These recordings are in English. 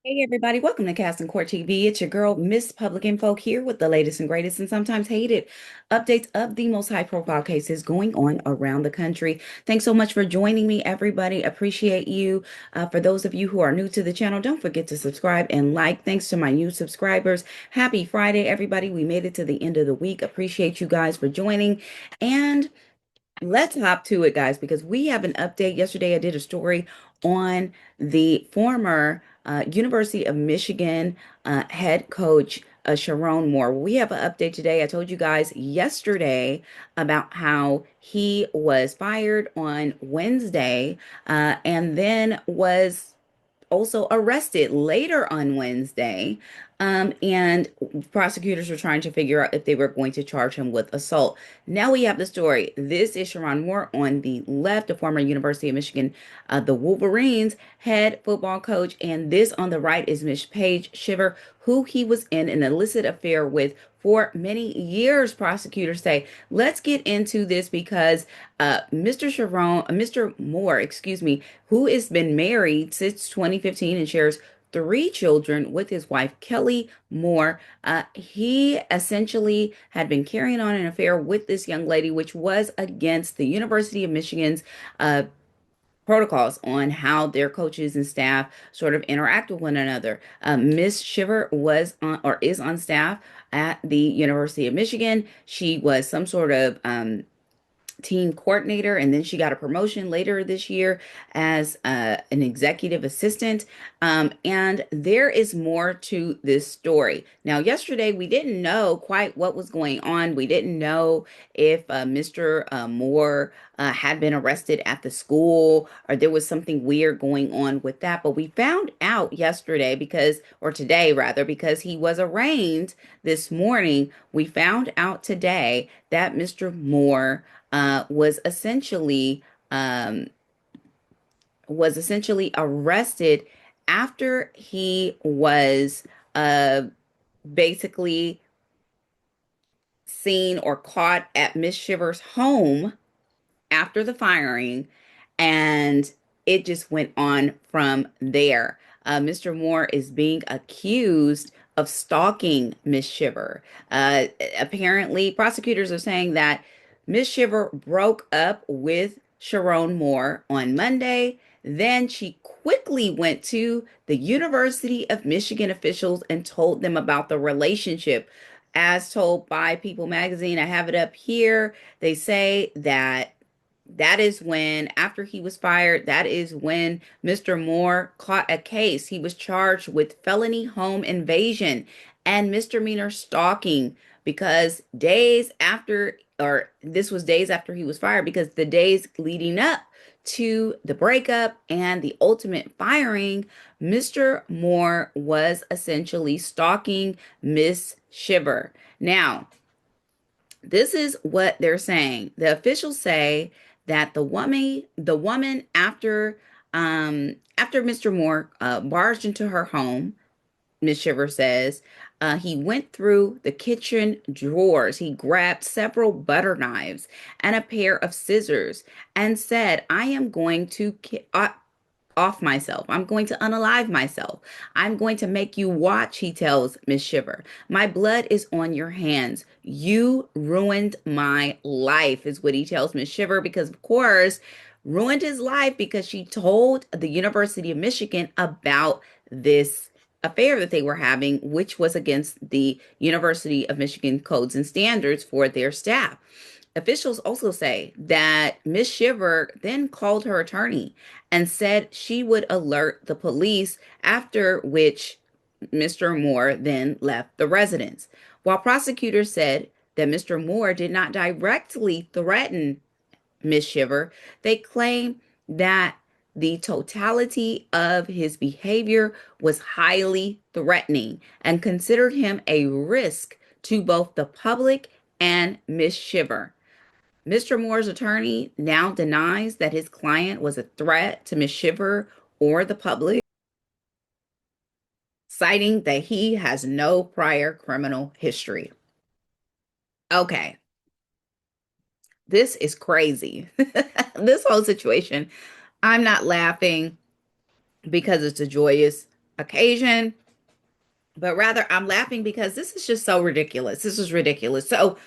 Hey everybody, welcome to Cast and Court TV. It's your girl, Miss Public Info, here with the latest and greatest and sometimes hated updates of the most high-profile cases going on around the country. Thanks so much for joining me, everybody. Appreciate you. For those of you who are new to the channel, don't forget to subscribe and like. Thanks to my new subscribers. Happy Friday, everybody. We made it to the end of the week. Appreciate you guys for joining. And let's hop to it, guys, because we have an update. Yesterday, I did a story on the former University of Michigan head coach, Sherrone Moore. We have an update today. I told you guys yesterday about how he was fired on Wednesday and then was also arrested later on Wednesday. And prosecutors were trying to figure out if they were going to charge him with assault. Now we have the story. This is Sherrone Moore on the left, the former University of Michigan, the Wolverines head football coach. And this on the right is Miss Paige Shiver, who he was in an illicit affair with for many years, prosecutors say. Let's get into this because Mr. Moore, excuse me, who has been married since 2015 and shares three children with his wife, Kelly Moore. He essentially had been carrying on an affair with this young lady, which was against the University of Michigan's uh, protocols on how their coaches and staff sort of interact with one another. Miss Shiver was on or is on staff at the University of Michigan. She was some sort of team coordinator, and then she got a promotion later this year as an executive assistant. And there is more to this story. Now, yesterday we didn't know quite what was going on. We didn't know if Mr. Moore had been arrested at the school or there was something weird going on with that. But we found out yesterday or today rather, because he was arraigned this morning. We found out today that Mr. Moore was um, essentially arrested after he was uh, basically seen or caught at Miss Shiver's home after the firing, and it just went on from there. Mr. Moore is being accused of stalking Miss Shiver. Uh, Apparently, prosecutors are saying that Miss Shiver broke up with Sherrone Moore on Monday. Then she quickly went to the University of Michigan officials and told them about the relationship. As told by People magazine, I have it up here. They say that is when, after he was fired, that is when Mr. Moore caught a case. He was charged with felony home invasion and misdemeanor stalking because days after, or this was days after he was fired, because the days leading up to the breakup and the ultimate firing, Mr. Moore was essentially stalking Miss Shiver. Now, this is what they're saying. The officials say that the woman after Mr. Moore barged into her home, Miss Shiver says, he went through the kitchen drawers. He grabbed several butter knives and a pair of scissors and said, I am going to off myself. I'm going to unalive myself. I'm going to make you watch, he tells Miss Shiver. My blood is on your hands. You ruined my life, is what he tells Miss Shiver, because, of course, ruined his life because she told the University of Michigan about this affair that they were having, which was against the University of Michigan codes and standards for their staff. Officials also say that Miss Shiver then called her attorney and said she would alert the police, after which Mr. Moore then left the residence. While prosecutors said that Mr. Moore did not directly threaten Miss Shiver, they claim that the totality of his behavior was highly threatening and considered him a risk to both the public and Miss Shiver. Mr. Moore's attorney now denies that his client was a threat to Ms. Shiver or the public, citing that he has no prior criminal history. Okay, this is crazy. This whole situation, I'm not laughing because it's a joyous. occasion, but rather I'm laughing because this is just so ridiculous. This is ridiculous. So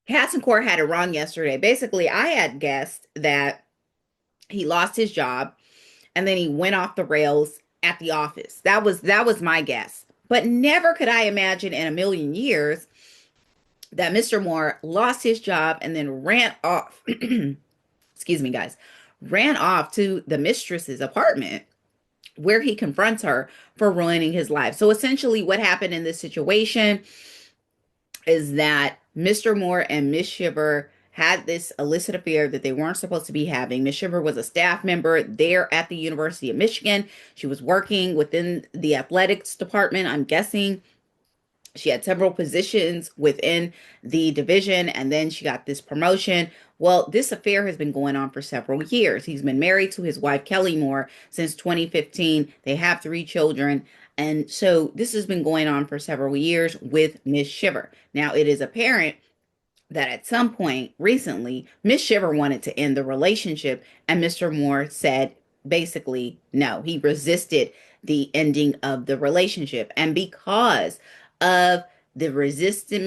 Cats and Court had it wrong yesterday. Basically, I had guessed that he lost his job and then he went off the rails at the office. That was my guess. But never could I imagine in a million years that Mr. Moore lost his job and then ran off. Excuse me, guys. Ran off to the mistress's apartment where he confronts her for ruining his life. So essentially, what happened in this situation is that Mr. Moore and Miss Shiver had this illicit affair that they weren't supposed to be having. Miss Shiver was a staff member there at the University of Michigan. She was working within the athletics department, I'm guessing. She had several positions within the division, and then she got this promotion. Well, this affair has been going on for several years. He's been married to his wife, Kelly Moore, since 2015. They have three children. And so this has been going on for several years with Miss Shiver. Now, it is apparent that at some point recently, Miss Shiver wanted to end the relationship, and Mr. Moore said basically no. He resisted the ending of the relationship, and because of the resisting,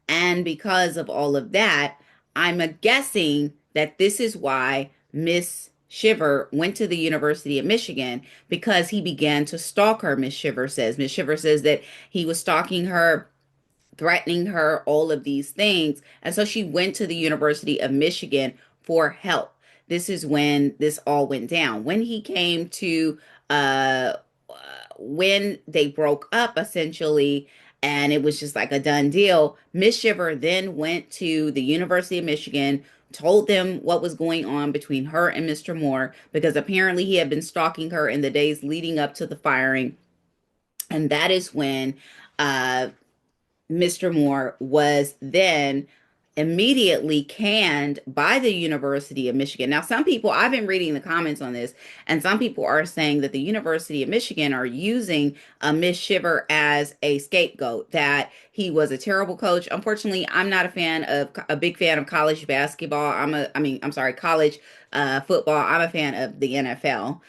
and because of all of that, I'm guessing that this is why Miss Shiver went to the University of Michigan because he began to stalk her. Miss Shiver says. Miss Shiver says that he was stalking her, threatening her, all of these things. And so she went to the University of Michigan for help. This is when this all went down. When he came to, uh, when they broke up, essentially, and it was just like a done deal, Miss Shiver then went to the University of Michigan, told them what was going on between her and Mr. Moore, because apparently he had been stalking her in the days leading up to the firing. And that is when Mr. Moore was then immediately canned by the University of Michigan. Now, some people, I've been reading the comments on this, and some people are saying that the University of Michigan are using Miss Shiver as a scapegoat, that he was a terrible coach. Unfortunately, I'm not a big fan of college basketball. I'm sorry, college football. I'm a fan of the NFL.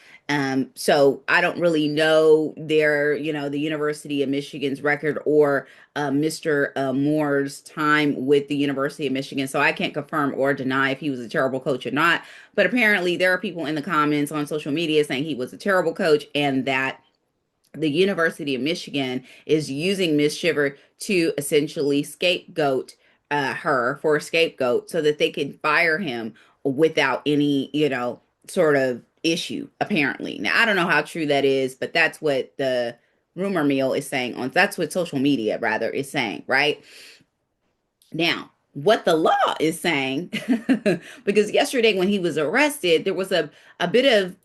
So I don't really know the University of Michigan's record or Mr. Moore's time with the University of Michigan. So I can't confirm or deny if he was a terrible coach or not. But apparently, there are people in the comments on social media saying he was a terrible coach and that the University of Michigan is using Miss Shiver to essentially scapegoat her for a scapegoat so that they can fire him without any, sort of issue, apparently. Now, I don't know how true that is, but that's what the rumor mill is saying that's what social media rather is saying, right? Now, what the law is saying, because yesterday when he was arrested, there was a bit of,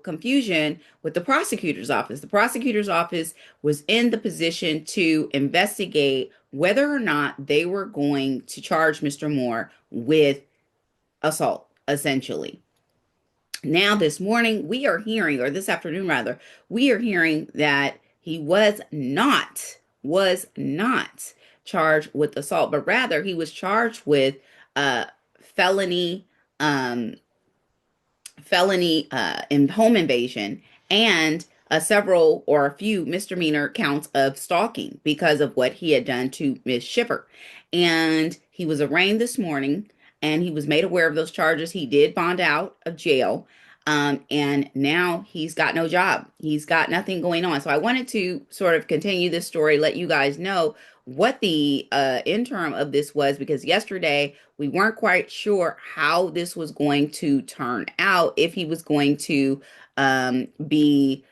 confusion with the prosecutor's office. The prosecutor's office was in the position to investigate whether or not they were going to charge Mr. Moore with assault, essentially. Now, this morning, we are hearing, or this afternoon rather, we are hearing that he was not charged with assault, but rather he was charged with uh felony um in home invasion and several or a few misdemeanor counts of stalking because of what he had done to Miss Shiver. And he was arraigned this morning and he was made aware of those charges. He did bond out of jail. And now he's got no job. He's got nothing going on. So I wanted to sort of continue this story, let you guys know what the interim of this was, because yesterday we weren't quite sure how this was going to turn out, if he was going to be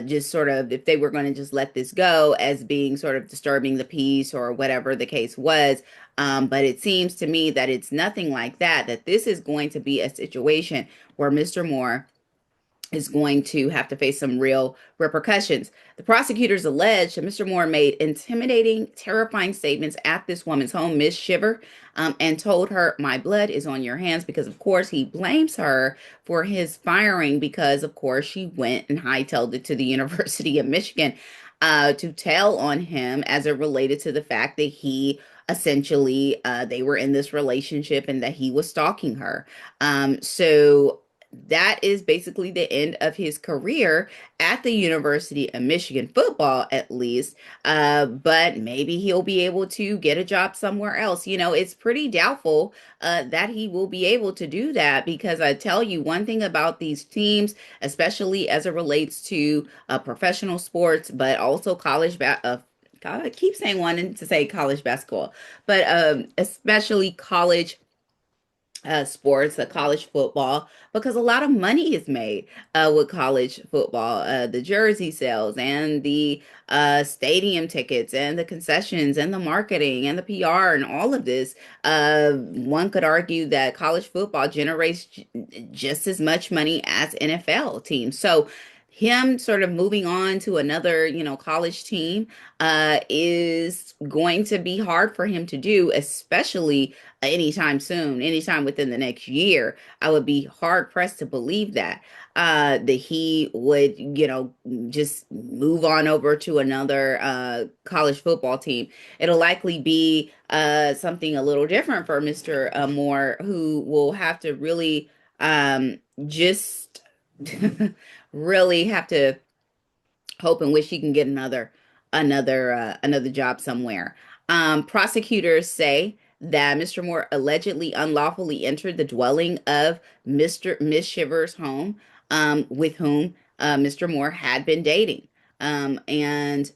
just sort of, if they were going to just let this go as being sort of disturbing the peace or whatever the case was. But it seems to me that it's nothing like that, that this is going to be a situation where Mr. Moore is going to have to face some real repercussions. The prosecutors alleged that Mr. Moore made intimidating, terrifying statements at this woman's home, Miss Shiver, and told her, "My blood is on your hands," because, of course, he blames her for his firing because, of course, she went and hightailed it to the University of Michigan to tell on him as it related to the fact that he essentially they were in this relationship and that he was stalking her. So that is basically the end of his career at the University of Michigan football, at least. But maybe he'll be able to get a job somewhere else. It's pretty doubtful that he will be able to do that, because I tell you one thing about these teams, especially as it relates to professional sports, but also God, I keep saying wanting to say college basketball, but especially college sports, college football, because a lot of money is made with college football. The jersey sales and the stadium tickets and the concessions and the marketing and the PR and all of this. One could argue that college football generates just as much money as NFL teams. So him sort of moving on to another, college team is going to be hard for him to do, especially anytime soon, anytime within the next year. I would be hard pressed to believe that he would, just move on over to another college football team. It'll likely be something a little different for Mr. Moore, who will have to really just really have to hope and wish he can get another job somewhere. Prosecutors say that Mr. Moore allegedly unlawfully entered the dwelling of Miss Shivers' home, with whom Mr. Moore had been dating. And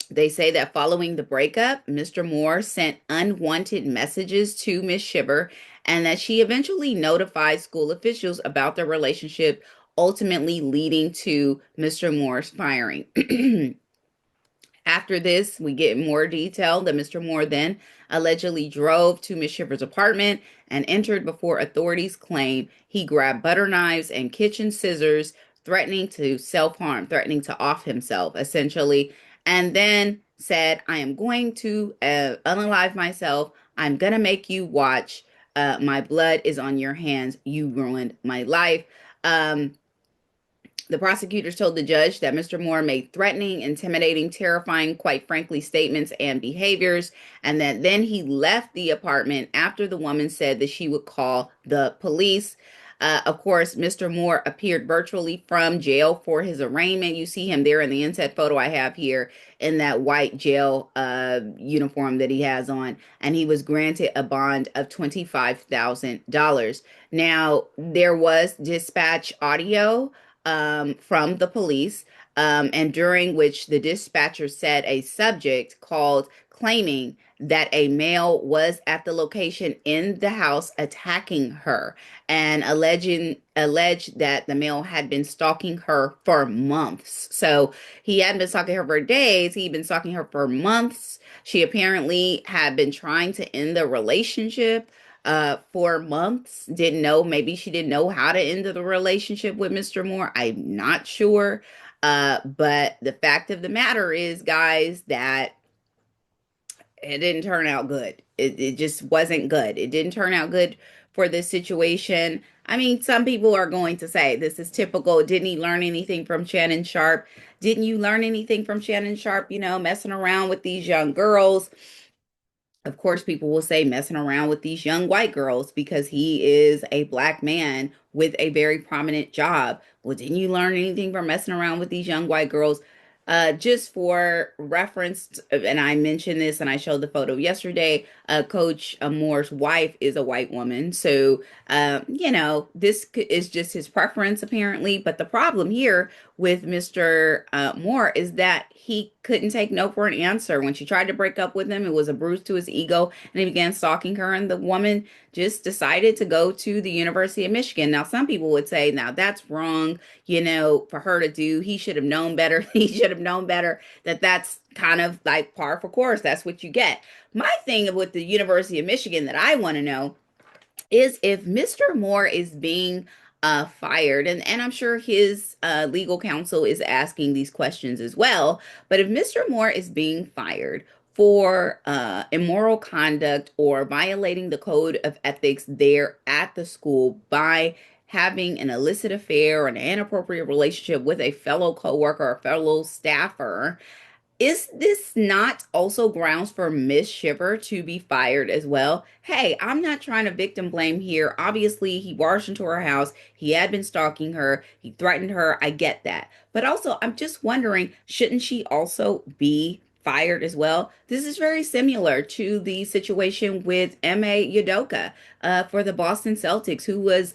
they say that following the breakup, Mr. Moore sent unwanted messages to Miss Shiver, and that she eventually notified school officials about their relationship, ultimately leading to Mr. Moore's firing. After this, we get more detail that Mr. Moore then allegedly drove to Miss Shiver's apartment and entered before authorities claim he grabbed butter knives and kitchen scissors, threatening to self-harm, threatening to off himself, essentially, and then said, I am going to unalive myself. I'm going to make you watch. My blood is on your hands. You ruined my life. The prosecutors told the judge that Mr. Moore made threatening, intimidating, terrifying, quite frankly, statements and behaviors, and that then he left the apartment after the woman said that she would call the police. Of course, Mr. Moore appeared virtually from jail for his arraignment. You see him there in the inset photo I have here in that white jail uniform that he has on, and he was granted a bond of $25,000. Now, there was dispatch audio from the police, and during which the dispatcher said a subject called claiming that a male was at the location in the house attacking her, and alleged that the male had been stalking her for months. So he hadn't been stalking her for days, he'd been stalking her for months. She apparently had been trying to end the relationship for months. Didn't know, maybe she didn't know how to end the relationship with Mr. Moore. I'm not sure. But the fact of the matter is, guys, that it didn't turn out good. It just wasn't good. It didn't turn out good for this situation. I mean, some people are going to say this is typical. Didn't he learn anything from Shannon Sharp? Didn't you learn anything from Shannon Sharp, messing around with these young girls? Of course, people will say messing around with these young white girls because he is a black man with a very prominent job. Well, didn't you learn anything from messing around with these young white girls? Just for reference, and I mentioned this and I showed the photo yesterday, Coach Moore's wife is a white woman. So, this is just his preference apparently. But the problem here with Mr. Moore is that he couldn't take no for an answer. When she tried to break up with him, it was a bruise to his ego, and he began stalking her. And the woman just decided to go to the University of Michigan. Now, some people would say, now that's wrong, for her to do. He should have known better. He should have known better that that's kind of like par for course. That's what you get. My thing with the University of Michigan that I want to know is if Mr. Moore is being fired, and I'm sure his legal counsel is asking these questions as well, but if Mr. Moore is being fired for immoral conduct or violating the code of ethics there at the school by having an illicit affair or an inappropriate relationship with a fellow coworker or fellow staffer, Is this not also grounds for Miss Shiver to be fired as well? Hey, I'm not trying to victim blame here. Obviously, he barged into her house. He had been stalking her. He threatened her. I get that. But also, I'm just wondering, shouldn't she also be fired as well? This is very similar to the situation with M.A. Udoka for the Boston Celtics, who was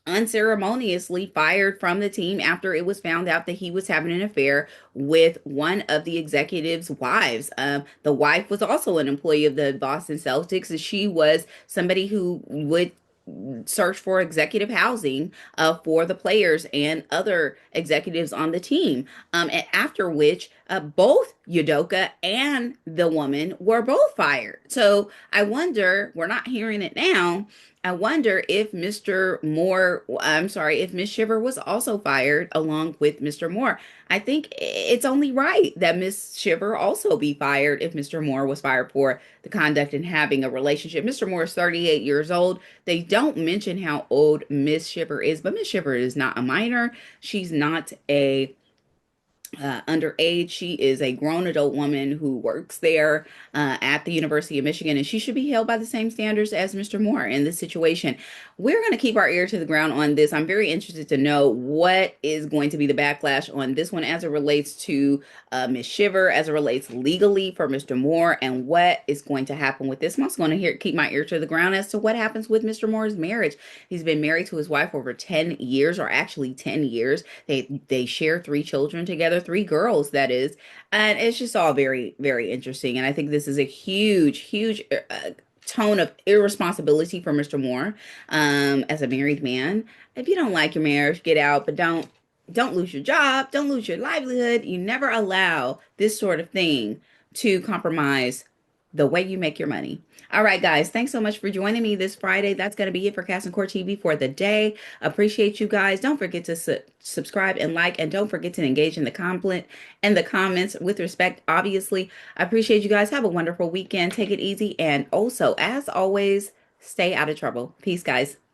unceremoniously fired from the team after it was found out that he was having an affair with one of the executive's wives. The wife was also an employee of the Boston Celtics, and she was somebody who would search for executive housing for the players and other executives on the team. And after which, both Udoka and the woman were both fired. So I wonder, we're not hearing it now. I wonder if Mr. Moore, I'm sorry, if Miss Shiver was also fired along with Mr. Moore. I think it's only right that Miss Shiver also be fired if Mr. Moore was fired for the conduct and having a relationship. Mr. Moore is 38 years old. They don't mention how old Miss Shiver is, but Miss Shiver is not a minor. She's not a underage. She is a grown adult woman who works there at the University of Michigan, and she should be held by the same standards as Mr. Moore in this situation. We're going to keep our ear to the ground on this. I'm very interested to know what is going to be the backlash on this one as it relates to Miss Shiver, as it relates legally for Mr. Moore, and what is going to happen with this. I'm also going to keep my ear to the ground as to what happens with Mr. Moore's marriage. He's been married to his wife over 10 years, or actually 10 years. They share three children together, three girls, that is. And it's just all very, very interesting. And I think this is a huge, huge tone of irresponsibility for Mr. Moore as a married man. If you don't like your marriage, get out, but don't lose your job, don't lose your livelihood. You never allow this sort of thing to compromise the way you make your money. All right, guys, thanks so much for joining me this Friday. That's going to be it for Cast and Court TV for the day. Appreciate you guys. Don't forget to subscribe and like, and don't forget to engage in the comment and the comments with respect. Obviously, I appreciate you guys. Have a wonderful weekend. Take it easy. And also, as always, stay out of trouble. Peace, guys.